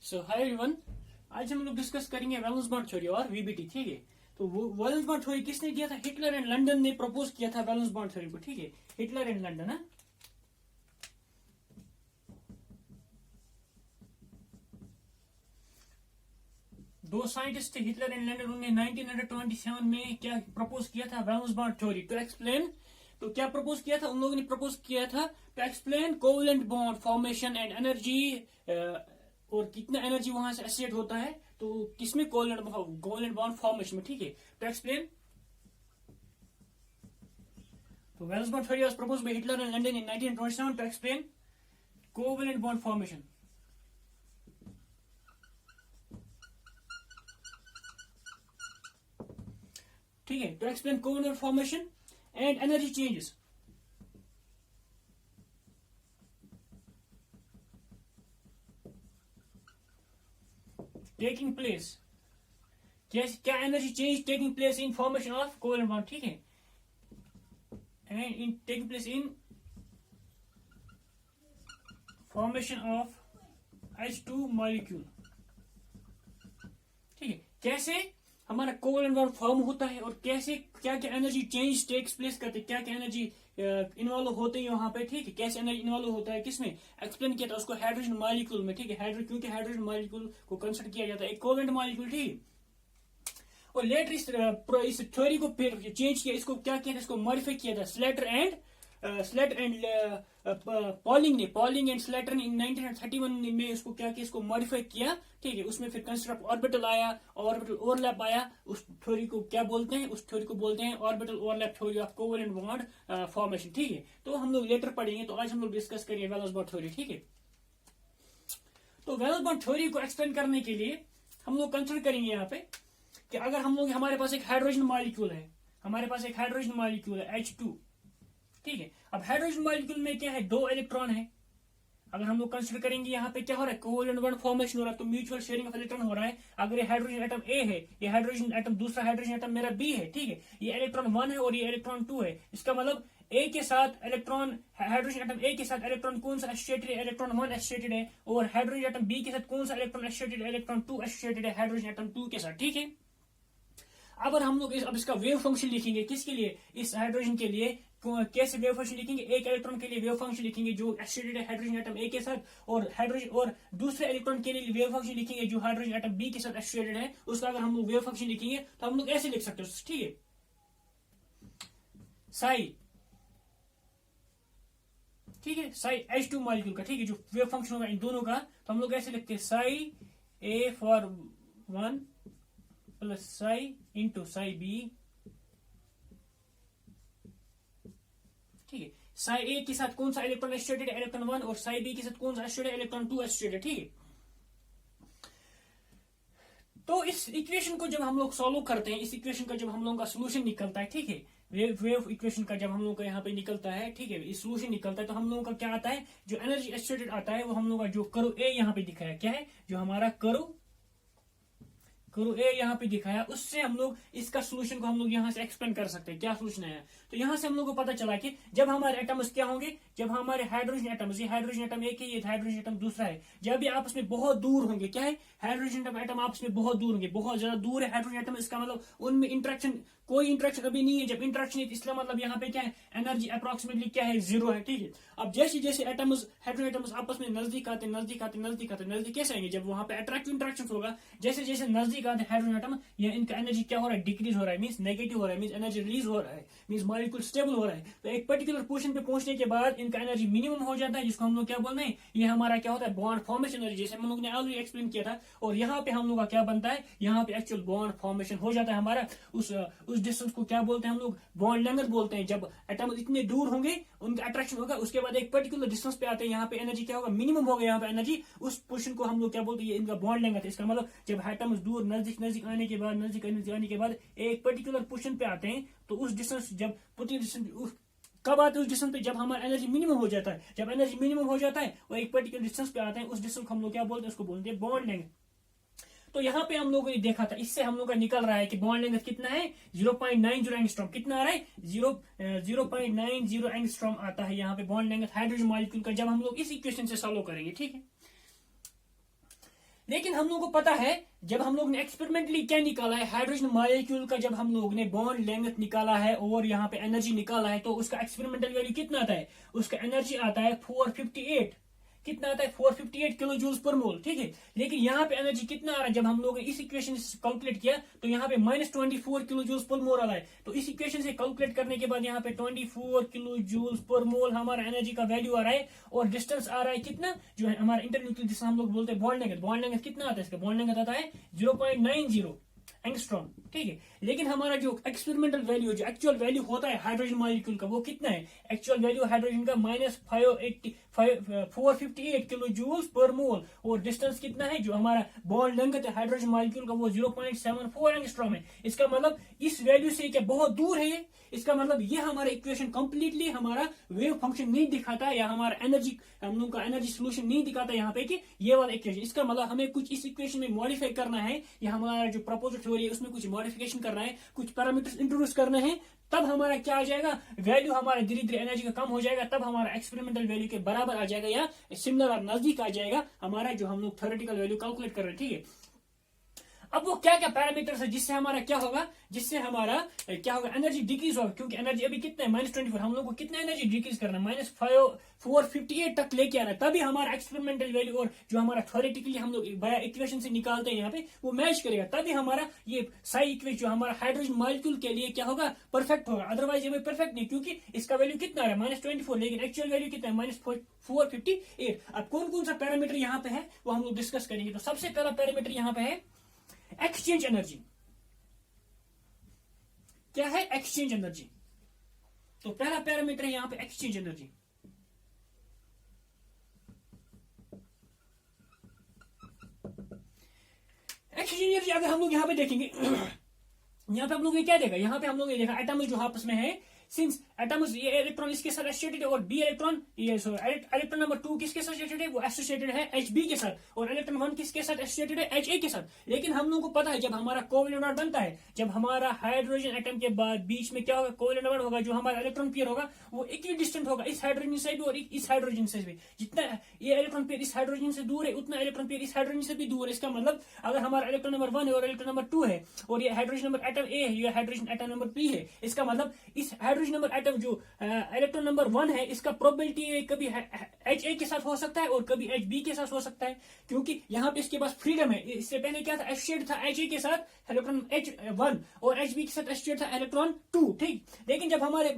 सो hi everyone. आज हम लोग डिस्कस करेंगे वैलेंस बॉन्ड थ्योरी और वीबीटी। ठीक है, तो वो वैलेंस बॉन्ड थ्योरी किसने दिया था? हिटलर एंड लंदन ने प्रपोज किया था वैलेंस बॉन्ड थ्योरी को। ठीक है, हिटलर एंड लंदन है। दो साइंटिस्ट थे, हिटलर एंड लंदन। उन्होंने 1927 में क्या प्रपोज किया था? Valence bond theory to explain. तो क्या प्रपोज किया था? उन लोगों ने प्रपोज किया था to explain covalent bond formation and energy, और कितना एनर्जी वहां से एसोसिएट होता है तो किसमें? कोवेलेंट बॉन्ड फॉर्मेशन में। ठीक है, टू एक्सप्लेन। तो valence bond theory was proposed by Heitler and London in 1927 to explain covalent bond formation. ठीक है, to explain covalent formation and energy changes. Taking place, क्या energy change taking place in formation of covalent bond. ठीक है, and in taking place in formation of H2 molecule. ठीक है, कैसे हमारा covalent bond form होता है और कैसे क्या क्या एनर्जी चेंज टेक्स प्लेस करते हैं, क्या क्या एनर्जी इन्वॉल्व होते हैं वहां पे। ठीक है, कैसे एनर्जी इन्वॉल्व होता है किसमें? एक्सप्लेन किया था उसको हाइड्रोजन मॉलिक्यूल में। ठीक है, क्योंकि हाइड्रोजन मॉलिक्यूल को कंसिडर किया जाता है एक कोवेलेंट मॉलिक्यूल। ठीक है, और लेटर इस थ्योरी को फिर चेंज किया, इसको क्या किया था? इसको मॉडिफाई किया था Slater and polling and Slater ने इन 1931 में इसको क्या किया? इसको मॉडिफाई किया। ठीक है, उसमें फिर कंसेप्ट ऑफ ऑर्बिटल आया, ऑर्बिटल ओवरलैप आया। उस थ्योरी को क्या बोलते हैं? उस थ्योरी को बोलते हैं orbital overlap theory of covalent bond formation. ठीक है, तो हम लोग लेटर पढ़ेंगे। तो आज हम लोग डिस्कस करेंगे वैलेंस बॉन्ड थ्योरी। ठीक है, तो वैलेंस बॉन्ड थ्योरी को एक्सप्लेन करने के लिए हम लोग कंसिडर करेंगे यहाँ पे कि अगर हम लोग, हमारे पास एक हाइड्रोजन मॉलिक्यूल है, H2। ठीक है, अब हाइड्रोजन मॉलिक्यूल में क्या है? दो इलेक्ट्रॉन है। अगर हम लोग कंसिडर करेंगे यहाँ पे क्या हो रहा है? कोवेलेंट बॉन्ड फॉर्मेशन हो रहा है, तो म्यूचुअल शेयरिंग ऑफ इलेक्ट्रॉन हो रहा है। अगर ये हाइड्रोजन एटम ए है, ये हाइड्रोजन एटम, दूसरा हाइड्रोजन एटम मेरा बी है। ठीक है, ये इलेक्ट्रॉन 1 है और ये इलेक्ट्रॉन 2 है। इसका मतलब ए के साथ इलेक्ट्रॉन, हाइड्रोजन एटम ए के साथ इलेक्ट्रॉन कौन सा एसोसिएटेड है? इलेक्ट्रॉन 1 एसोसिएटेड है। और हाइड्रोजन एटम बी के साथ कौन सा इलेक्ट्रॉन एसोसिएटेड है? इलेक्ट्रॉन 2 एसोसिएटेड है हाइड्रोजन एटम 2 के साथ। ठीक है, अब हम लोग अब इसका वेव फंक्शन लिखेंगे। किसके लिए? इस हाइड्रोजन के लिए। कैसे वेव फंक्शन लिखेंगे? एक इलेक्ट्रॉन के लिए वेव फंक्शन लिखेंगे जो एसोसिएटेड है हाइड्रोजन एटम ए के साथ, और हाइड्रोजन और दूसरे इलेक्ट्रॉन के लिए वेव फंक्शन लिखेंगे जो हाइड्रोजन एटम बी के साथ एसोसिएटेड है। उसका अगर हम लोग वेव फंक्शन लिखेंगे तो हम लोग ऐसे लिख सकते हैं। ठीक है, साई, ठीक है, साई H2 मॉलिक्यूल का। ठीक है, जो वेव फंक्शन होगा इन दोनों का, तो हम लोग ऐसे लिखते हैं psi A for 1 plus psi into psi B. ठीक है, साई ए के साथ कौन सा इलेक्ट्रॉन एसोसिएटेड है? इलेक्ट्रॉन 1। और साई बी के साथ कौन सा एसोसिएटेड है? Electron 2 associated. ठीक है, तो इस इक्वेशन को जब हम लोग सॉल्व करते हैं, इस इक्वेशन का जब हम लोगों का सोल्यूशन निकलता है, ठीक है, वेव इक्वेशन का जब हम लोग का यहाँ पे निकलता है, ठीक है, इस सोल्यूशन निकलता है, तो हम लोगों का क्या आता है? जो एनर्जी एसोसिएटेड आता है वो हम लोग का जो कर्व ए यहाँ पे दिखाया, क्या है? जो हमारा कर्व ए यहाँ पे दिखाया, उससे हम लोग इसका सोल्यूशन को हम लोग यहाँ से एक्सप्लेन कर सकते हैं। क्या सोल्यूशन है? तो यहाँ से हम लोग को पता चला कि जब हमारे एटम्स क्या होंगे, जब हमारे हाइड्रोजन एटम्स, ये हाइड्रोजन एटम एक है, ये हाइड्रोजन एटम दूसरा है, जब ये आपस में बहुत दूर होंगे, क्या है? हाइड्रोजन एटम आपस में बहुत दूर होंगे, बहुत ज्यादा दूर है हाइड्रोजन एटम। इसका मतलब उनमें इंट्रैक्शन, कोई इंट्रैक्शन अभी नहीं है। जब इंट्रैक्शन है, इसका मतलब यहाँ पे क्या है? एनर्जी अप्रोक्सीमेटली क्या है? 0 है। ठीक है, अब जैसे जैसे एटम्स, हाइड्रोजन एटम्स आपस में नजदीक आते नजदीक कैसे आएंगे? जब वहां पे अट्रैक्टिव इंट्रैक्शन होगा, जैसे जैसे नजदीक आते हाइड्रोजन एटम, या इनका एनर्जी क्या हो रहा है? डिक्रीज हो रहा है, मींस नेगेटिव हो रहा है, मींस एनर्जी रिलीज हो रहा है, मींस मॉलिक्यूल स्टेबल हो रहा है। तो एक पर्टिकुलर पोजीशन पे पहुंचने के बाद इनका एनर्जी मिनिमम हो जाता है, जिसको हम लोग क्या बोल रहे हैं? ये हमारा क्या होता है? बॉन्ड फॉर्मेशन एनर्जी, जैसे हम लोग ने ऑलरेडी एक्सप्लेन किया था। और यहाँ पे हम लोग का क्या बनता है? यहाँ पे एक्चुअल बॉन्ड फॉर्मेशन हो जाता है हमारा। उस डिस्टेंस को क्या बोलते हैं हम लोग? बॉन्ड लेंथ बोलते हैं। जब एटम इतने दूर होंगे, उनका अट्रैक्शन होगा, उसके बाद एक पर्टिकुलर डिस्टेंस पे आते हैं, यहाँ पे एनर्जी क्या होगा? मिनिमम होगा यहाँ पे एनर्जी। उस पोजीशन को हम लोग क्या बोलते हैं? ये इनका बॉन्ड लेंथ है। इसका मतलब जब एटम्स दूर नजदीक आने के बाद एक पर्टिकुलर पोजीशन पे आते हैं, तो उस डिस्टेंस, जब कब आते हैं उस डिस्टेंस पे? जब हमारा एनर्जी मिनिमम हो जाता है। जब एनर्जी मिनिमम हो जाता है, वो एक पर्टिकुलर डिस्टेंस पे आते हैं, उस डिस्टेंस को हम लोग क्या बोलते हैं? उसको बोलते हैं बॉन्ड लेंथ। तो यहाँ पे हम लोगों ने देखा था, इससे हम लोग का निकल रहा है कि बॉन्ड लेंथ कितना है? 0.90 एंगस्ट्रॉम। कितना आ रहा है? 0.90 एंगस्ट्रॉम आता है यहाँ पे बॉन्ड लेंथ हाइड्रोजन मॉलिक्यूल का, जब हम लोग इस इक्वेशन से सॉल्व करेंगे। ठीक है, लेकिन हम लोग को पता है जब हम लोग ने एक्सपेरिमेंटली क्या निकाला है, हाइड्रोजन मॉलिक्यूल का जब हम लोग ने बॉन्ड लेंथ निकाला है और यहाँ पे एनर्जी निकाला है, तो उसका एक्सपेरिमेंटल वैल्यू कितना आता है, उसका एनर्जी आता है 458, कितना आता है 458 किलो जूल्स पर मोल, ठीक है। लेकिन यहाँ पे एनर्जी कितना आ रहा है, जब हम लोग ने इस इक्वेशन से कैलकुलेट किया तो यहाँ पे -24 किलो जूल्स पर मोल आ रहा है। तो इस इक्वेशन से कैलकुलेट करने के बाद यहाँ पे 24 किलो जूल्स पर मोल हमारा एनर्जी का वैल्यू आ रहा है, और डिस्टेंस आ रहा है कितना, जो है हमारा इंटरन्यूक्लियर, जिसे हम लोग बोलते हैं बॉन्ड लेंथ कितना आता है, इसका बॉन्ड लेंथ आता है 0.90 एंगस्ट्रॉम, ठीक है। लेकिन हमारा जो एक्सपेरिमेंटल वैल्यू, जो एक्चुअल वैल्यू होता है हाइड्रोजन मॉलिक्यूल का, वो कितना है, एक्चुअल वैल्यू हाइड्रोजन का -458 किलो जूल्स पर मोल, और डिस्टेंस कितना है, जो हमारा बॉन्ड लेंथ है हाइड्रोजन मॉलिक्यूल का, वो 0.74 एंगस्ट्रॉम है। इसका मतलब इस वैल्यू से क्या बहुत दूर है ये, इसका मतलब ये हमारा इक्वेशन कंप्लीटली हमारा वेव फंक्शन नहीं दिखाता, या हमारा एनर्जी, हम लोग का एनर्जी सोल्यूशन नहीं दिखाता यहाँ पे कि ये वाला इक्वेशन। इसका मतलब हमें कुछ इस इक्वेशन में मॉडिफाई करना है, या हमारा जो प्रपोजल थ्योरी है उसमें कुछ मॉडिफिकेशन करना है, कुछ पैरामीटर्स इंट्रोड्यूस करना है, तब हमारा क्या आ जाएगा, वैल्यू हमारा धीरे धीरे एनर्जी का कम हो जाएगा, तब हमारा एक्सपेरिमेंटल वैल्यू के बराबर आ जाएगा या सिमिलर और नजदीक आ जाएगा हमारा जो हम लोग थ्योरेटिकल वैल्यू कैलकुलेट कर रहे हैं, ठीक है। अब वो क्या क्या पैरामीटर्स है जिससे हमारा क्या होगा, जिससे हमारा क्या होगा, एनर्जी डिक्रीज होगा, क्योंकि एनर्जी अभी कितना है -24, हम लोग को कितना एनर्जी डिक्रीज करना है, -458 तक लेके आना है, तभी हमारा एक्सपेरिमेंटल वैल्यू और जो हमारा थ्योरेटिकली हम लोग बाय इक्वेशन से निकालते हैं यहाँ पे वो मैच करेगा, तभी हमारा ये साई इक्वेशन जो हमारा हाइड्रोजन मॉलिक्यूल के लिए क्या होगा, परफेक्ट होगा। अदरवाइज ये परफेक्ट नहीं, क्योंकि इसका वैल्यू कितना आ रहा है -24, लेकिन एक्चुअल वैल्यू कितना है -458। अब कौन कौन सा पैरामीटर यहाँ पे है वो हम लोग डिस्कस करेंगे। तो सबसे पहला पैरामीटर यहाँ पे है एक्सचेंज एनर्जी। क्या है एक्सचेंज एनर्जी, तो पहला पैरामीटर है यहां पे एक्सचेंज एनर्जी। एक्सचेंज एनर्जी अगर हम लोग यहां पे देखेंगे यहां पे हम लोग ये क्या देखा, यहां पे हम लोग ये देखा एटम जो आपस में है, सिंस एटम ये इलेक्ट्रॉन इसके साथ एसोसिएटेड है, और बी इलेक्ट्रॉन, ये इलेक्ट्रॉन नंबर 2 किसके साथ एसोसिएटेड है, वो एसोसिएटेड है Hb के साथ, और इलेक्ट्रॉन 1 किसके साथ एसोसिएटेड है, Ha के साथ। लेकिन हम लोगों को पता है जब हमारा कोवेलेंट बॉन्ड बनता है, जब हमारा हाइड्रोजन एटम के बाद बीच में क्या होगा, कोवेलेंट बॉन्ड होगा, जो हमारा इलेक्ट्रॉन पेयर होगा वो इक्वी डिस्टेंट होगा इस हाइड्रोजन से भी और इस हाइड्रोजन से भी। जितना ये इलेक्ट्रॉन पेयर इस हाइड्रोजन से दूर है, उतना इलेक्ट्रॉन पेयर इस हाइड्रोजन से भी दूर है। इसका मतलब अगर हमारा इलेक्ट्रॉन नंबर 1 है और इलेक्ट्रॉन नंबर 2 है, और ये हाइड्रोजन नंबर एटम ए है, ये हाइड्रोजन एटम नंबर बी है, इसका मतलब इस हाइड्रोजन नंबर एटम जो इलेक्ट्रॉन नंबर 1 है, इसका प्रोबेबिलिटी कभी Ha के साथ हो सकता है और कभी Hb के साथ हो सकता है, क्योंकि यहाँ पे इसके पास फ्रीडम है। इससे पहले क्या था, एसोसिएट था Ha के साथ इलेक्ट्रॉन H1 और Hb के साथ एसोसिएट था इलेक्ट्रॉन 2, ठीक। लेकिन जब हमारा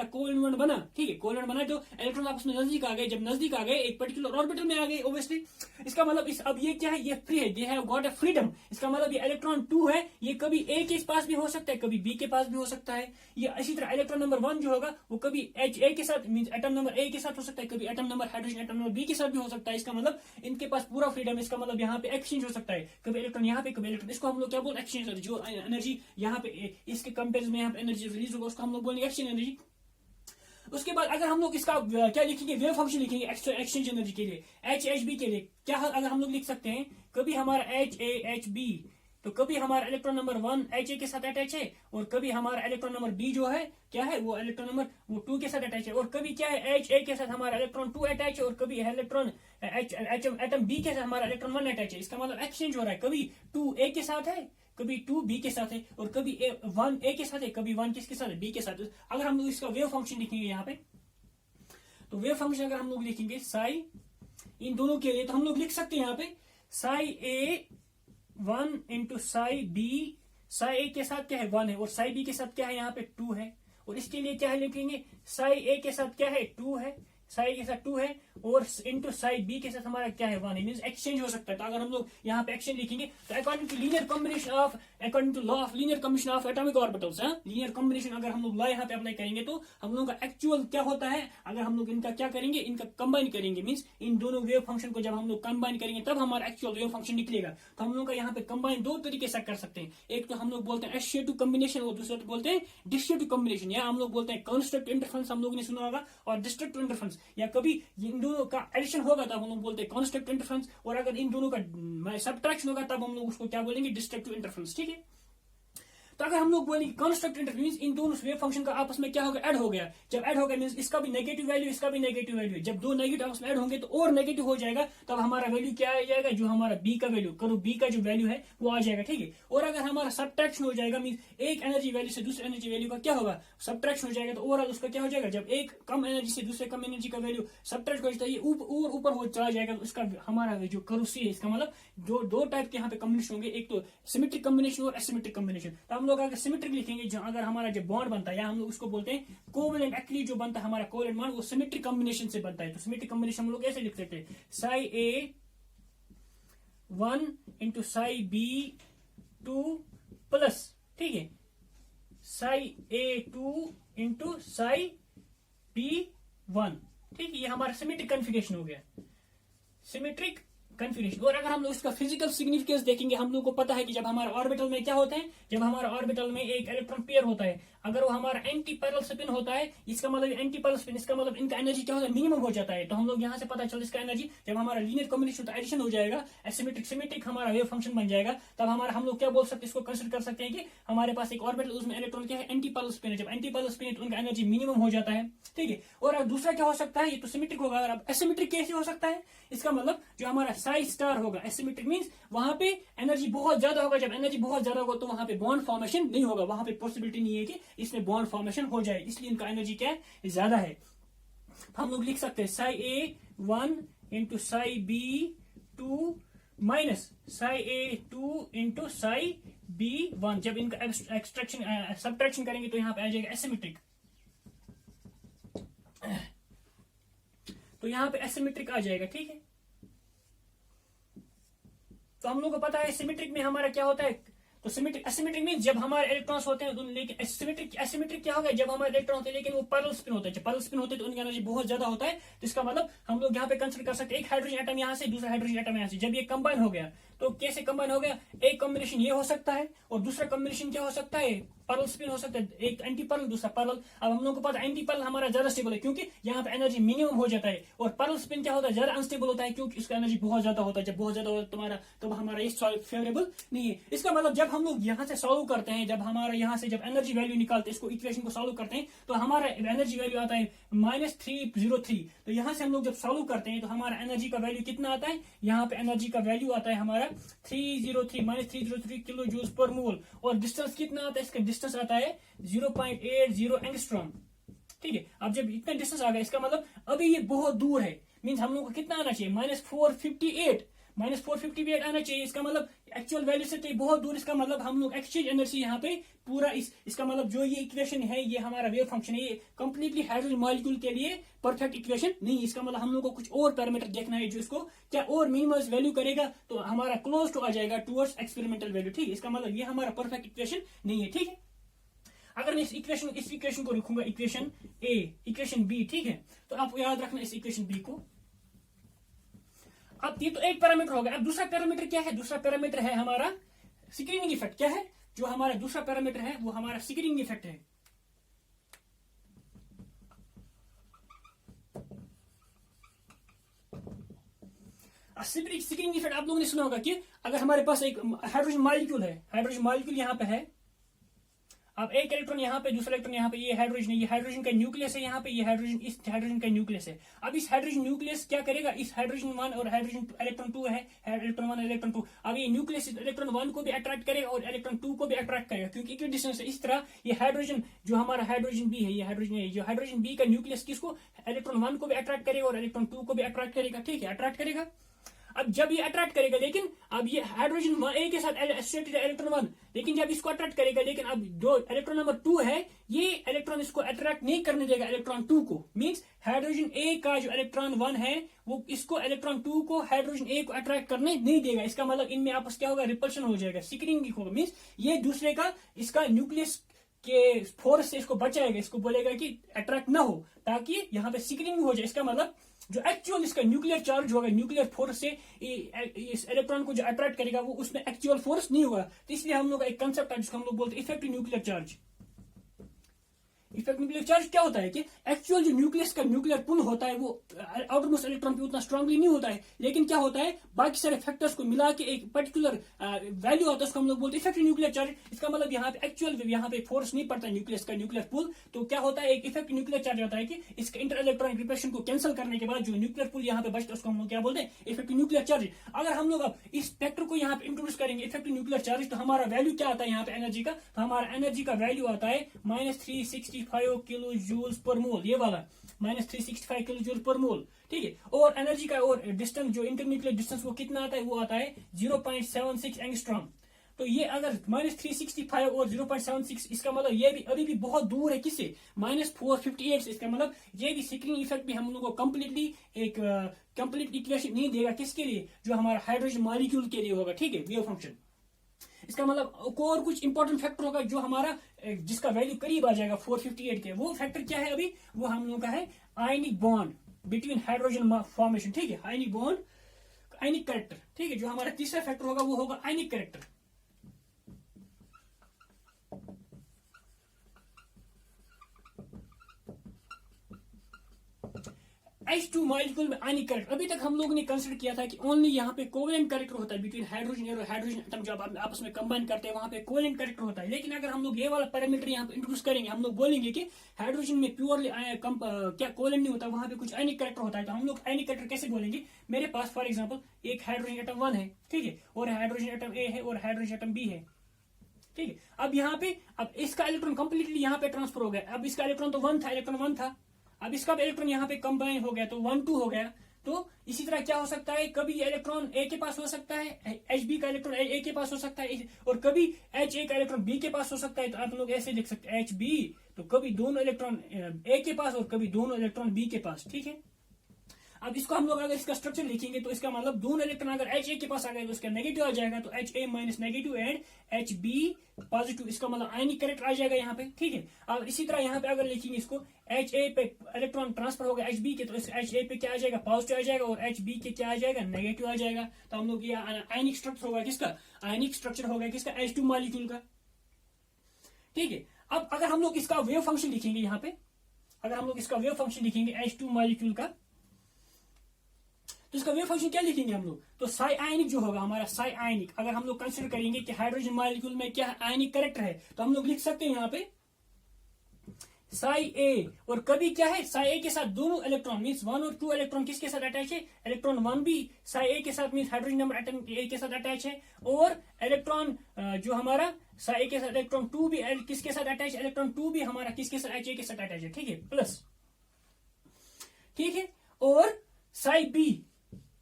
कोवेलेंट बॉन्ड बना, ठीक है, कोवेलेंट बना तो इलेक्ट्रॉन आपस में नजदीक आ गए, जब नजदीक आ गए एक पर्टिकुलर ऑर्बिटल में आ गए ऑब्वियसली। इसका मतलब अब ये क्या है, ये फ्री है, they have got a freedom. इसका मतलब ये इलेक्ट्रॉन 2 है, ये कभी A के पास भी हो सकता है, कभी B के पास भी हो सकता है। ये इसी तरह इलेक्ट्रॉन नंबर 1 जो होगा वो कभी Ha के साथ मींस एटम नंबर A के साथ हो सकता है, कभी atom number hydrogen atom number B के साथ भी हो सकता है। इसका मतलब इनके पास पूरा फ्रीडम है। इसका मतलब यहाँ पे एक्सचेंज हो सकता है, कभी इलेक्ट्रॉन यहाँ पे, कभी इलेक्ट्रॉन, इसको हम लोग क्या बोलते हैं, एक्सचेंज। जो एनर्जी यहाँ पे इसके कंपेरिजन में यहाँ पे एनर्जी रिलीज होगा उसको हम लोग बोलेंगे एक्सचेंज एनर्जी। उसके बाद अगर हम लोग इसका क्या लिखेंगे, वेव फंक्शन लिखेंगे एक्सचेंज एनर्जी के लिए, HHB के लिए क्या अगर हम लोग लिख सकते हैं, कभी हमारा HAHB, तो कभी हमारा इलेक्ट्रॉन नंबर 1 Ha के साथ अटैच है, और कभी हमारा इलेक्ट्रॉन नंबर B जो है क्या है, वो इलेक्ट्रॉन नंबर 2 के साथ अटैच है, और कभी क्या है Ha के साथ हमारा इलेक्ट्रॉन 2 अटैच है, और कभी इलेक्ट्रॉन एटम B के साथ हमारा इलेक्ट्रॉन 1 अटैच है। इसका मतलब एक्सचेंज हो रहा है, कभी 2A के साथ है, कभी 2B के साथ है, और कभी 1A के साथ है, कभी 1 किसके साथ है, B के साथ। अगर हम लोग इसका वेव फंक्शन लिखेंगे यहाँ पे, तो वेव फंक्शन अगर हम लोग लिखेंगे साई इन दोनों के लिए, तो हम लोग लिख सकते हैं यहाँ पे Sai A1 into Sai B। Sai A के साथ क्या है 1 है, और साई B के साथ क्या है यहाँ पे 2 है, और इसके लिए क्या है लिखेंगे, साई A के साथ क्या है 2 है, साई के साथ 2 है, और इंटू साई B के साथ हमारा क्या है 1 है, मींस एक्सचेंज हो सकता है। तो अगर हम लोग यहाँ पे एक्सचेंज लिखेंगे तो according to linear combination of, according to law of linear combination of atomic orbitals, linear combination अगर हम लोग लॉ यहाँ पे अप्लाई करेंगे तो हम लोग का एक्चुअल क्या होता है, अगर हम लोग इनका क्या करेंगे, इनका कंबाइन करेंगे, मींस इन दोनों वेव फंक्शन को जब हम लोग कंबाइन करेंगे तब हमारा एक्चुअल वेव फंक्शन निकलेगा। तो हम लोग का यहाँ पे कंबाइन 2 तरीके से कर सकते हैं, एक तो हम लोग बोलते हैं एसोसिएटिव कॉम्बिनेशन, और दूसरा बोलते हैं डिस्ट्रक्टिव कॉम्बिनेशन, या हम लोग बोलते हैं कंस्ट्रक्टिव इंटरफेरेंस, हम लोग ने सुना होगा, और डिस्ट्रक्टिव इंटरफेरेंस, या कभी इन दोनों का एडिशन होगा तब हम लोग बोलते हैं कंस्ट्रक्टिव इंटरफेरेंस, और अगर इन दोनों का सबट्रैक्शन होगा तब हम लोग उसको क्या बोलेंगे, डिस्ट्रक्टिव इंटरफेरेंस, ठीक है। तो अगर हम लोग बोलेंगे कंस्ट्रक्ट इंटरफेरेंस मींस इन दोनों वेव फंक्शन का आपस में क्या होगा, ऐड हो गया। जब ऐड हो गया मींस इसका भी नेगेटिव वैल्यू, इसका भी नेगेटिव वैल्यू। जब दो नेगेटिव आपस में ऐड होंगे तो और नेगेटिव हो जाएगा, तब हमारा वैल्यू क्या आ जाएगा, जो हमारा बी का वैल्यू, करो बी का जो वैल्यू है वो आ जाएगा, ठीक है। और अगर हमारा सबट्रैक्शन हो जाएगा मींस एक एनर्जी वैल्यू से दूसरे एनर्जी वैल्यू का क्या होगा, सबट्रैक्शन हो जाएगा, तो ओवरऑल उसका क्या हो जाएगा, जब एक कम एनर्जी से दूसरे कम एनर्जी का वैल्यू सबट्रैक्ट हो जाता है, ये ऊपर हो चला जाएगा, तो उसका हमारा जो कर्व सी है, इसका मतलब दो टाइप के यहाँ पे कॉम्बिनेशन होंगे, एक तो सिमेट्रिक कॉम्बिनेशन और एसिमेट्रिक कॉम्बिनेशन। तो हम लोग अगर सिमेट्रिक लिखेंगे, जो अगर हमारा जो बॉन्ड बनता है, या हम लोग उसको बोलते हैं कोवेलेंट, एक्चुअली जो बनता है हमारा कोवेलेंट बॉन्ड वो सिमेट्रिक कॉम्बिनेशन से बनता है। तो सिमेट्रिक कॉम्बिनेशन हम लोग ऐसे लिख सकते हैं, psi a 1 into psi b 2 plus, ठीक है, Sai a 2 into psi b 1, ठीक है। ये हमारा सिमेट्रिक कन्फिगरेशन हो गया, सिमेट्रिक कन्फिगरेशन। और अगर हम लोग इसका फिजिकल सिग्निफिकेंस देखेंगे, हम लोग को पता है कि जब हमारा ऑर्बिटल में क्या होता है, जब हमारा ऑर्बिटल में एक इलेक्ट्रॉन पेयर होता है, अगर वो हमारा एंटी पैरेलल स्पिन होता है, इसका मतलब एंटी पैरेलल स्पिन, इसका मतलब इनका एनर्जी क्या होता है, मिनिमम हो जाता है। तो हम लोग यहाँ से पता चल इसका एनर्जी, जब हमारा लीनियर कॉम्बिनेशन तो एडिशन हो जाएगा, एसिमेट्रिक सिमेट्रिक हमारा वेव फंक्शन बन जाएगा, तब हमारा हम लोग क्या बोल सकते हैं, इसको कंसिडर कर सकते हैं कि हमारे पास एक ऑर्बिटल, उसमें इलेक्ट्रॉन क्या है, एंटी पैरेलल स्पिन है। जब एंटी पैरेलल स्पिन है तो उनका एनर्जी मिनिमम हो जाता है, ठीक है। और अब दूसरा क्या हो सकता है, ये तो सिमेट्रिक होगा। अब एसिमेट्रिक कैसे हो सकता है, इसका मतलब जो हमारा साई स्टार होगा, एसिमेट्रिक मींस वहां पे एनर्जी बहुत ज्यादा होगा। जब एनर्जी बहुत ज्यादा होगा तो वहां पे बॉन्ड फॉर्मेशन नहीं होगा, वहां पे पॉसिबिलिटी नहीं है कि इसमें बॉन्ड फॉर्मेशन हो जाए, इसलिए इनका एनर्जी क्या है, ज्यादा है। हम लोग लिख सकते हैं psi a 1 into psi b 2 minus psi a 2 into psi b 1। जब इनका एक्सट्रैक्शन सबट्रैक्शन करेंगे तो यहाँ पे आ जाएगा एसिमेट्रिक, तो यहाँ पे एसिमेट्रिक आ जाएगा, ठीक है। तो हम लोग को पता है सिमेट्रिक में हमारा क्या होता है, तो सिमेट्रिक एसिमेट्रिक मींस जब हमारे इलेक्ट्रॉन्स होते हैं, लेकिन एसिमेट्रिक क्या होगा, जब हमारे इलेक्ट्रॉन होते हैं लेकिन वो पैरेलल स्पिन होता है। जब पैरेलल स्पिन होते हैं तो उनकी एनर्जी बहुत ज्यादा होता है। तो इसका मतलब हम लोग यहाँ पे कंसिडर कर सकते हैं, एक हाइड्रोजन एटम यहाँ से, दूसरा हाइड्रोजन एटम यहाँ से, जब ये कंबाइन हो गया तो कैसे कंबाइन हो गया, एक कॉम्बिनेशन ये हो सकता है और दूसरा कॉम्बिनेशन क्या हो सकता है, पैरेलल स्पिन हो सकता है, एक एंटी पैरेलल दूसरा पैरेलल। अब हम लोग को पता है एंटी पैरेलल हमारा ज्यादा स्टेबल है, क्योंकि यहाँ पे एनर्जी मिनिमम हो जाता है, और पैरेलल स्पिन क्या होता है, ज्यादा अनस्टेबल होता है, क्योंकि उसका एनर्जी बहुत ज्यादा होता है। जब बहुत ज्यादा होता है तुम्हारा, तब हमारा ये फेवरेबल नहीं है। इसका मतलब जब हम लोग यहाँ से सॉल्व करते हैं, जब हमारा यहाँ से जब एनर्जी वैल्यू निकालते हैं, इसको इक्वेशन को सॉल्व करते हैं, तो हमारा एनर्जी वैल्यू आता है -303। तो यहाँ से हम लोग जब सॉल्व करते हैं तो हमारा एनर्जी का वैल्यू कितना आता है, यहाँ पे एनर्जी का वैल्यू आता है हमारा 303 किलो जूल पर मोल, और डिस्टेंस कितना आता है, इसका डिस्टेंस आता है 0.80 एंगस्ट्रॉम, ठीक है। अब जब इतना डिस्टेंस आ गया, इसका मतलब अभी ये बहुत दूर है, मीन्स हम लोग को कितना आना चाहिए, -458 आना चाहिए। इसका मतलब एक्चुअल वैल्यू से तो बहुत दूर, इसका मतलब हम लोग एक्सचेंज एनर्जी यहाँ पे पूरा इसका मतलब जो ये इक्वेशन है, ये हमारा वेव फंक्शन है, ये कंप्लीटली हाइड्रोजन मॉलिक्यूल के लिए परफेक्ट इक्वेशन नहीं। इसका मतलब हम लोग को कुछ और पैरामीटर देखना है जो इसको क्या और मिनिमाइज वैल्यू करेगा, तो हमारा क्लोज टू आ जाएगा टुवर्ड्स एक्सपेरिमेंटल वैल्यू, ठीक है। इसका मतलब ये हमारा परफेक्ट इक्वेशन नहीं है, ठीक है। अगर मैं इस इक्वेशन को लिखूंगा, इक्वेशन ए, इक्वेशन बी, ठीक है, तो आपको याद रखना इस इक्वेशन बी को। अब ये तो एक पैरामीटर होगा। अब दूसरा पैरामीटर क्या है, दूसरा पैरामीटर है हमारा स्क्रीनिंग इफेक्ट। क्या है, जो हमारा दूसरा पैरामीटर है वो हमारा स्क्रीनिंग इफेक्ट है। स्क्रीनिंग इफेक्ट आप लोगों ने सुना होगा कि अगर हमारे पास एक हाइड्रोजन मॉलिक्यूल है, हाइड्रोजन मॉलिक्यूल यहाँ पे है, अब एक इलेक्ट्रॉन यहाँ पे, दूसरा इलेक्ट्रॉन यहाँ पे, ये हाइड्रोजन है, ये हाइड्रोजन का न्यूक्लियस है यहाँ पे, ये हाइड्रोजन, इस हाइड्रोजन का न्यूक्लियस है। अब इस हाइड्रोजन न्यूक्लियस क्या करेगा, इस हाइड्रोजन 1 और हाइड्रोजन इलेक्ट्रॉन 2 है, इलेक्ट्रॉन 1 इलेक्ट्रॉन 2, अब ये न्यूक्लियस इलेक्ट्रॉन 1 को भी अट्रैक्ट करेगा और इलेक्ट्रॉन 2 को भी अट्रैक्ट करेगा, क्योंकि इक्वल डिस्टेंस है। इस तरह ये हाइड्रोजन, जो हमारा हाइड्रोजन बी है, ये हाइड्रोजन है, जो हाइड्रोजन बी का न्यूक्लियस किसको, इलेक्ट्रॉन 1 को भी अट्रैक्ट करेगा और इलेक्ट्रॉन 2 को भी अट्रैक्ट करेगा, ठीक है, अट्रैक्ट करेगा। अब जब ये अट्रैक्ट करेगा, लेकिन अब ये हाइड्रोजन ए के साथ एसोसिएटेड है इलेक्ट्रॉन 1, लेकिन जब इसको अट्रैक्ट करेगा, लेकिन अब जो इलेक्ट्रॉन नंबर 2 है, ये इलेक्ट्रॉन इसको अट्रैक्ट नहीं करने देगा इलेक्ट्रॉन 2 को। मींस हाइड्रोजन ए का जो इलेक्ट्रॉन 1 है वो इसको इलेक्ट्रॉन 2 को हाइड्रोजन ए को अट्रैक्ट करने नहीं देगा। इसका मतलब इनमें आपस क्या होगा, रिपल्शन हो जाएगा, सिकरिंग होगा। मींस ये दूसरे का इसका न्यूक्लियस के फोर्स से इसको बचाएगा, इसको बोलेगा कि अट्रैक्ट ना हो, ताकि यहाँ पे सिकरिंग हो जाए। इसका मतलब जो एक्चुअल इसका न्यूक्लियर चार्ज होगा, न्यूक्लियर फोर्स से इस इलेक्ट्रॉन को जो अट्रैक्ट करेगा वो उसमें एक्चुअल फोर्स नहीं होगा। तो इसलिए हम लोग का एक कंसेप्ट है जिसको हम लोग बोलते हैं effective nuclear charge. Effect nuclear charge क्या होता है कि एक्चुअल जो न्यूक्लियस का न्यूक्लियर पुल होता है वो आउटरमोस्ट इलेक्ट्रॉन पे उतना स्ट्रांगली नहीं होता है, लेकिन क्या होता है बाकी सारे फैक्टर्स को मिला के एक पर्टिकुलर वैल्यू आता है, उसको हम लोग बोलते हैं इफेक्टिव न्यूक्लियर चार्ज। इसका मतलब यहाँ पे एक्चुअल यहाँ पे फोर्स नहीं पड़ता न्यूक्लियस का न्यूक्लियर पुल, तो क्या होता है एक इफेक्टिव न्यूक्लियर चार्ज होता है कि इसका इंटर इलेक्ट्रॉनिक रिपल्शन को कैंसिल करने के बाद जो न्यूक्लियर पुल यहाँ पे बचता है उसको हम लोग क्या बोलते हैं इफेक्टिव न्यूक्लियर चार्ज। अगर हम लोग अब इस फैक्टर को यहाँ पे इंट्रोड्यूस करेंगे इफेक्टिव न्यूक्लियर चार्ज, तो हमारा वैल्यू क्या आता है यहाँ पे एनर्जी का, तो हमारा एनर्जी का वैल्यू आता है -365 किलो जूल्स पर मोल, ये वाला -365 किलो जूल पर मोल, ठीक है। और एनर्जी का और डिस्टेंस जो इंटरन्यूक्लियर डिस्टेंस वो कितना आता है, वो आता है 0.76 एंगस्ट्रॉम। तो ये अगर -365 और 0.76, इसका मतलब ये भी अभी भी बहुत दूर है किससे, -458 से। इसका मतलब ये भी स्क्रीनिंग इफेक्ट भी हम लोग को कंप्लीटली एक कंप्लीट इक्वेशन नहीं देगा, किसके लिए, जो हमारा हाइड्रोजन मॉलिक्यूल के लिए होगा, ठीक है, वेव फंक्शन। इसका मतलब और कुछ इंपॉर्टेंट फैक्टर होगा जो हमारा जिसका वैल्यू करीब आ जाएगा 458 के, वो फैक्टर क्या है अभी, वो हम लोग का है ionic bond between hydrogen formation, ठीक है, आयनिक बॉन्ड, आयनिक कैरेक्टर, ठीक है। जो हमारा तीसरा फैक्टर होगा वो होगा आयनिक कैरेक्टर। H2 मॉलिक्यूल में आयनिक कैरेक्टर, अभी तक हम लोगों ने कंसिडर किया था कि ओनली यहाँ पे कोवेलेंट कैरेक्टर होता है बिटवीन हाइड्रोजन और हाइड्रोजन एटम, जब आप आपस में कंबाइन करते हैं वहां पे कोवेलेंट कैरेक्टर होता है। लेकिन अगर हम लोग ये वाला पैरामीटर यहाँ पे इंट्रोड्यूस करेंगे, हम लोग बोलेंगे कि हाइड्रोजन में प्योरली क्या कोवेलेंट नहीं होता, वहां पे कुछ आयनिक कैरेक्टर होता है, तो हम लोग आयनिक कैरेक्टर कैसे बोलेंगे। मेरे पास फॉर एग्जाम्पल एक हाइड्रोजन एटम 1 है, ठीक है, और हाइड्रोजन एटम ए है और हाइड्रोजन एटम बी है, ठीक है। अब यहाँ पे अब इसका इलेक्ट्रॉन कंप्लीटली यहाँ पे ट्रांसफर हो गया, अब इसका इलेक्ट्रॉन तो 1 था, इलेक्ट्रॉन 1 था, अब इसका भी इलेक्ट्रॉन यहाँ पे कंबाइन हो गया तो 1 2 हो गया। तो इसी तरह क्या हो सकता है, कभी ये इलेक्ट्रॉन ए के पास हो सकता है, एच बी का इलेक्ट्रॉन ए के पास हो सकता है, और कभी एच ए का इलेक्ट्रॉन बी के पास हो सकता है। तो आप लोग ऐसे लिख सकते हैं एच बी, तो कभी दोनों इलेक्ट्रॉन ए के पास और कभी दोनों इलेक्ट्रॉन बी के पास, ठीक है। अब इसको हम लोग अगर इसका स्ट्रक्चर लिखेंगे तो इसका मतलब दोनों इलेक्ट्रॉन अगर एच ए के पास आ गए तो उसका नेगेटिव आ जाएगा, तो H A minus negative and H B positive, इसका मतलब आयनिक कैरेक्टर आ जाएगा यहाँ पे, ठीक है। अब इसी तरह यहाँ पे अगर लिखेंगे इसको, एच ए पे इलेक्ट्रॉन ट्रांसफर होगा एच बी के, तो एच ए पे क्या आ जाएगा, पॉजिटिव आ जाएगा, और एच बी के क्या आ जाएगा, नेगेटिव आ जाएगा। तो हम लोग ये आयनिक स्ट्रक्चर होगा किसका, आयनिक स्ट्रक्चर होगा किसका, H2 मॉलिक्यूल का, ठीक है। अब अगर हम लोग इसका वेव फंक्शन लिखेंगे यहाँ पे, अगर हम लोग इसका वेव फंक्शन लिखेंगे H2 मॉलिक्यूल का, तो इसका वेव फंक्शन क्या लिखेंगे हम लोग, तो साई आयनिक जो होगा हमारा, साई आयनिक, अगर हम लोग कंसिडर करेंगे कि हाइड्रोजन मॉलिक्यूल में क्या आयनिक कैरेक्टर है, तो हम लोग लिख सकते हैं यहाँ पे साई ए, और कभी क्या है, साई ए के साथ दोनों इलेक्ट्रॉन मीन्स 1 और 2 इलेक्ट्रॉन किसके साथ अटैच है, इलेक्ट्रॉन 1 भी साई ए के साथ means hydrogen number atom A के साथ अटैच है, और इलेक्ट्रॉन जो हमारा साई ए के साथ इलेक्ट्रॉन 2 भी किसके साथ अटैच है, इलेक्ट्रॉन 2 भी हमारा किसके साथ, एच ए के साथ अटैच है, ठीक है, प्लस, ठीक है। और psi B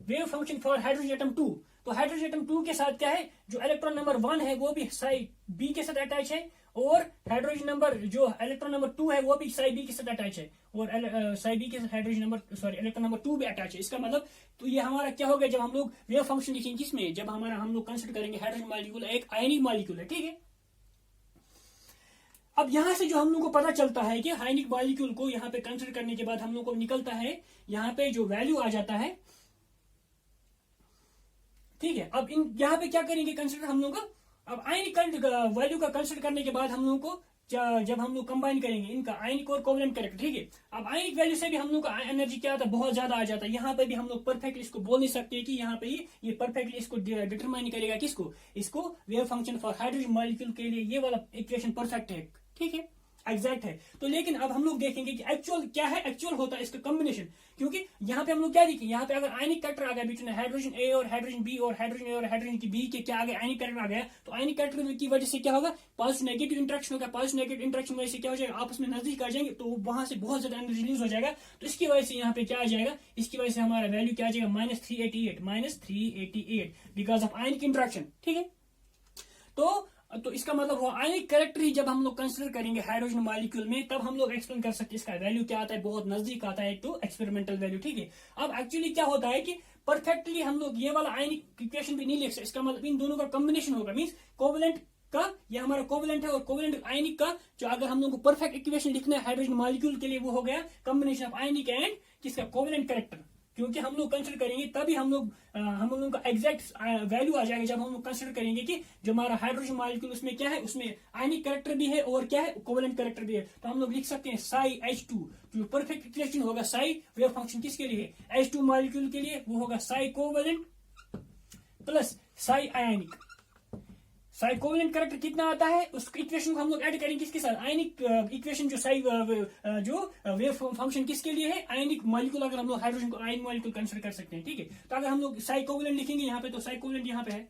wave function for hydrogen atom 2, तो हाइड्रोजन एटम 2 के साथ क्या है, जो इलेक्ट्रॉन नंबर 1 है वो भी साई बी के साथ अटैच है, और हाइड्रोजन नंबर जो इलेक्ट्रॉन नंबर 2 है वो भी साई बी के साथ अटैच है, और साई बी के साथ hydrogen number sorry electron number 2 भी अटैच है। इसका मतलब तो ये हमारा क्या हो गया, जब हम लोग वेव फंक्शन लिखेंगे किसमें, जब हमारा हम लोग कंसिडर करेंगे हाइड्रोजन मॉलिक्यूल एक आयनिक मॉलिक्यूल है, ठीक है। अब यहां से जो हम लोग को पता चलता है कि आयनिक मॉलिक्यूल को यहाँ पे कंसिडर करने के बाद हम लोग को निकलता है यहाँ पे जो वैल्यू आ जाता है, ठीक है। अब इन यहाँ पे क्या करेंगे कंसिडर हम लोग, अब आयनिक वैल्यू का कंसिडर करने के बाद हम लोग को जब हम लोग कंबाइन करेंगे इनका आयनिक और कोवेलेंट कैरेक्टर, ठीक है। अब आयनिक वैल्यू से भी हम लोग का एनर्जी क्या आता है, बहुत ज्यादा आ जाता है। यहाँ पे भी हम लोग परफेक्टली इसको बोल नहीं सकते कि यहाँ पे ये परफेक्टली इसको डिटरमाइन करेगा किसको, इसको wave function for hydrogen molecule के लिए ये वाला इक्वेशन परफेक्ट है, ठीक है, एग्जैक्ट है। तो लेकिन अब हम लोग देखेंगे कि एक्चुअल क्या है, एक्चुअल होता है इसका कॉम्बिनेशन, क्योंकि यहाँ पे हम लोग क्या देखेंगे, यहाँ पे अगर आयनिक कैरेक्टर आ गया बिटवीन हाइड्रोजन ए और हाइड्रोजन बी, और हाइड्रोजन ए और हाइड्रोजन की बी के क्या आ गया, आयनिक कैरेक्टर आ गया, तो आयनिक कैरेक्टर की वजह से क्या होगा, पॉजिटिव नेगेटिव इंटरेक्शन होगा, पॉजिटिव नेगेटिव इंटरेक्शन वजह से क्या हो जाएगा, आपस में नजदीक आ जाएंगे, तो वहां से बहुत ज्यादा एनर्जी रिलीज हो जाएगा। तो इसकी वजह से यहाँ पे क्या आ जाएगा, इसकी वजह से हमारा वैल्यू क्या आ जाएगा, -388 बिकॉज ऑफ आयनिक इंटरेक्शन, ठीक है। तो इसका मतलब वो आयनिक कैरेक्टर ही जब हम लोग कंसिडर करेंगे हाइड्रोजन मॉलिक्यूल में, तब हम लोग एक्सप्लेन कर सकते हैं इसका वैल्यू क्या आता है, बहुत नजदीक आता है टू एक्सपेरिमेंटल वैल्यू, ठीक है। अब एक्चुअली क्या होता है कि परफेक्टली हम लोग ये वाला आयनिक इक्वेशन भी नहीं लिख सकते, इसका मतलब इन दोनों का कॉम्बिनेशन होगा, मीन्स कोवेलेंट का, ये हमारा कोवेलेंट है, और कोवेलेंट आयनिक का जो अगर हम लोग को परफेक्ट इक्वेशन लिखना है हाइड्रोजन मॉलिक्यूल के लिए, वो हो गया कॉम्बिनेशन ऑफ आयनिक एंड किसका, कोवेलेंट कैरेक्टर, क्योंकि हम लोग कंसिडर करेंगे तभी हम लोग का एग्जैक्ट वैल्यू आ जाएगा जब हम लोग कंसिडर करेंगे कि जो हमारा हाइड्रोजन मॉलिक्यूल उसमें क्या है, उसमें आयनिक कैरेक्टर भी है और क्या है, कोवेलेंट कैरेक्टर भी है। तो हम लोग लिख सकते हैं साई H2, जो परफेक्ट इक्वेशन होगा साई वेव फंक्शन किसके लिए है, H2 मॉलिक्यूल के लिए, वो होगा साई कोवेलेंट प्लस साई आयनिक। साई कोवेलेंट कैरेक्टर कितना आता है, उस इक्वेशन को हम लोग ऐड करेंगे किसके साथ, आयनिक इक्वेशन जो साई जो वेव फंक्शन किसके लिए है, आयनिक मॉलिक्यूल। अगर हम लोग हाइड्रोजन को आयन मॉलिक्यूल कंसिडर कर सकते हैं, ठीक है। तो अगर हम लोग साई कोवेलेंट लिखेंगे यहाँ पे, तो साई कोवेलेंट यहाँ पे है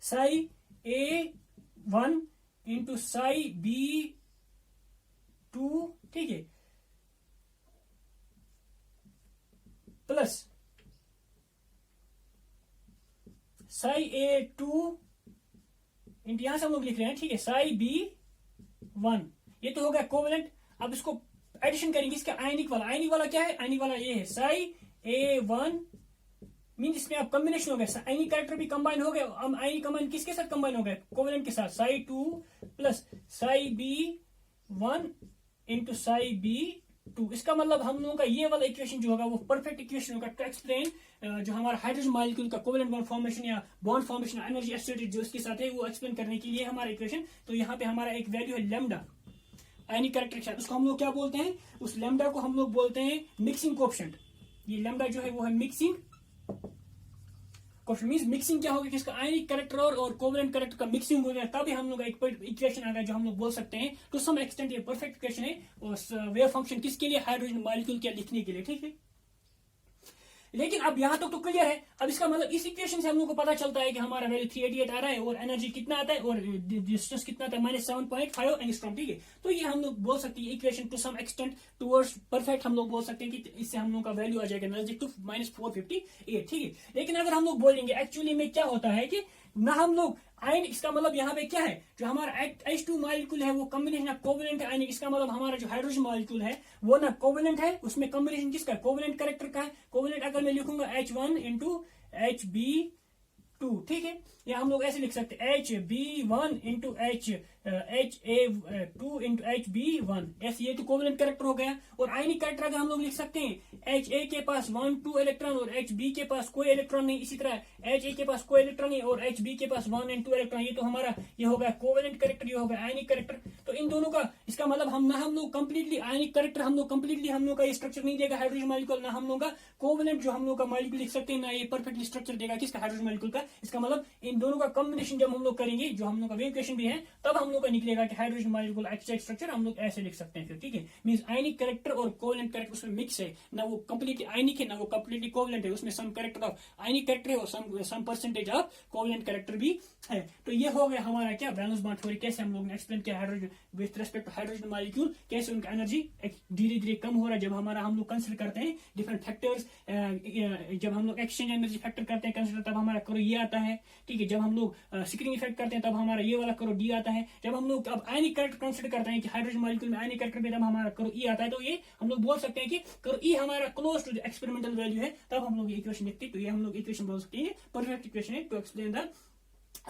Sai A1 into Sai B2, ठीक है, प्लस साई A2 इंटू यहां से हम लोग लिख रहे हैं, ठीक है, साई B1। ये तो हो गया कोवेलेंट। अब इसको एडिशन करेंगे इसका आयनिक वाला। आयनिक वाला क्या है, आयनिक वाला ये है साई A1 मीन इसमें अब कॉम्बिनेशन हो गया, आयनिक कैरेक्टर भी कंबाइन हो गया। अब आयनिक कंबाइन किसके साथ कंबाइन हो गया, कोवेलेंट के साथ, Sai 2 plus psi B1 into Sai B2। इसका मतलब हम लोगों का ये वाला इक्वेशन जो होगा वो परफेक्ट इक्वेशन होगा टू एक्सप्लेन जो हमारा हाइड्रोजन मॉलिक्यूल का कोवेलेंट बॉन्ड फॉर्मेशन या बॉन्ड फॉर्मेशन एनर्जी एसोसिएटेड जो इसके साथ है वो एक्सप्लेन करने के लिए हमारा इक्वेशन। तो यहाँ पे हमारा एक वैल्यू है लैम्डा आयनिक कैरेक्टर के साथ, उसको हम लोग क्या बोलते हैं, उस लैम्डा को हम लोग बोलते हैं मिक्सिंग कोएफिशिएंट। ये लैम्डा जो है वो है मिक्सिंग कोएफिशिएंट। मींस मिक्सिंग क्या होगा कि इसका आयनिक कैरेक्टर और कोवेलेंट कैरेक्टर का मिक्सिंग हो गया, तभी हम लोग एक इक्वेशन आ गया जो हम लोग बोल सकते हैं टू सम एक्सटेंट ये परफेक्ट इक्वेशन है वेव फंक्शन किसके लिए, हाइड्रोजन मॉलिक्यूल के लिखने के लिए, ठीक है। लेकिन अब यहां तक तो क्लियर है। अब इसका मतलब इस इक्वेशन से हम लोग को पता चलता है कि हमारा वैल्यू 388 आ रहा है और एनर्जी कितना आता है और डिस्टेंस कितना आता है -7.5 एंगस्ट्रॉम, ठीक है। तो ये हम लोग बोल सकते हैं equation to some extent towards perfect हम लोग बोल सकते हैं कि इससे हम लोग का वैल्यू आ जाएगा एनर्जी टू -458, ठीक है। लेकिन अगर हम लोग बोलेंगे एक्चुअली में क्या होता है कि ना हम लोग आयन, इसका मतलब यहाँ पे क्या है, जो हमारा H2 मॉलिक्यूल है वो कॉम्बिनेशन ऑफ कोवेलेंट है आयनिक। इसका मतलब हमारा जो हाइड्रोजन मॉलिक्यूल है वो ना कोवेलेंट है, उसमें कॉम्बिनेशन किसका, कोवेलेंट कैरेक्टर का है। कोवेलेंट अगर मैं लिखूंगा H1 इंटू HB2, ठीक है, या हम लोग ऐसे लिख सकते हैं HB1 into HA2 into HB1, ऐसे। ये तो कोवेलेंट कैरेक्टर हो गया। और आयनिक कैरेक्टर अगर हम लोग लिख सकते हैं HA के पास 1 2 इलेक्ट्रॉन और HB के पास कोई इलेक्ट्रॉन नहीं, इसी तरह HA के पास कोई इलेक्ट्रॉन नहीं और HB के पास 1 and 2 इलेक्ट्रॉन। ये तो हमारा ये हो गया कोवेलेंट कैरेक्टर, ये हो गया आयनिक कैरेक्टर। तो इन दोनों का इसका मतलब हम लोग कंप्लीटली आयनिक कैरेक्टर हम लोग का ये स्ट्रक्चर नहीं देगा हाइड्रोजन मॉलिक्यूल, ना हम लोग का कोवेलेंट जो हम लोग का मॉलिक्यूल लिख सकते हैं, ना ये परफेक्टली स्ट्रक्चर देगा किसका, हाइड्रोजन मॉलिक्यूल का। इसका मतलब इन दोनों का कॉम्बिनेशन जब हम लोग करेंगे, जो हम लोग का वेव इक्वेशन भी है, तब हम लोग का निकलेगा कि हाइड्रोजन मॉलिक्यूल एग्जैक्ट स्ट्रक्चर हम लोग ऐसे लिख सकते हैं फिर, ठीक है। मींस आयनिक कैरेक्टर और कोवेलेंट कैरेक्टर उसमें मिक्स है, ना वो कंप्लीटली आयनिक है ना वो कंप्लीटली कोवेलेंट है, उसमें some character of ionic character है और some percentage of covalent character भी है। तो ये हो गया हमारा क्या, वैलेंस बॉन्ड थ्योरी, कैसे हम लोग ने एक्सप्लेन किया hydrogen with respect to hydrogen molecule, कैसे उनका एनर्जी धीरे धीरे कम हो रहा है जब हमारा हम लोग कंसिडर करते हैं डिफरेंट फैक्टर्स। जब हम लोग एक्सचेंज एनर्जी फैक्टर करते हैं कंसिडर, तब हमारा करो ये आता है, ठीक है। जब हम लोग स्क्रीनिंग इफेक्ट करते हैं तब हमारा ये वाला करो डी आता है। जब हम लोग अब आयनिक कैरेक्टर कंसिडर करते हैं कि हाइड्रोजन मॉलिक्यूल में आयनिक कैरेक्टर में, तब हमारा करो ई आता है। तो ये हम लोग बोल सकते हैं कि करो ई हमारा क्लोज टू एक्सपेरिमेंटल वैल्यू है, तब हम लोग ये इक्वेशन लिखते हैं। तो ये हम लोग इक्वेशन बोल सकते हैं परफेक्ट इक्वेशन है to explain the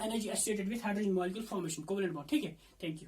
energy associated with hydrogen molecule formation covalent bond, ठीक है। Thank you.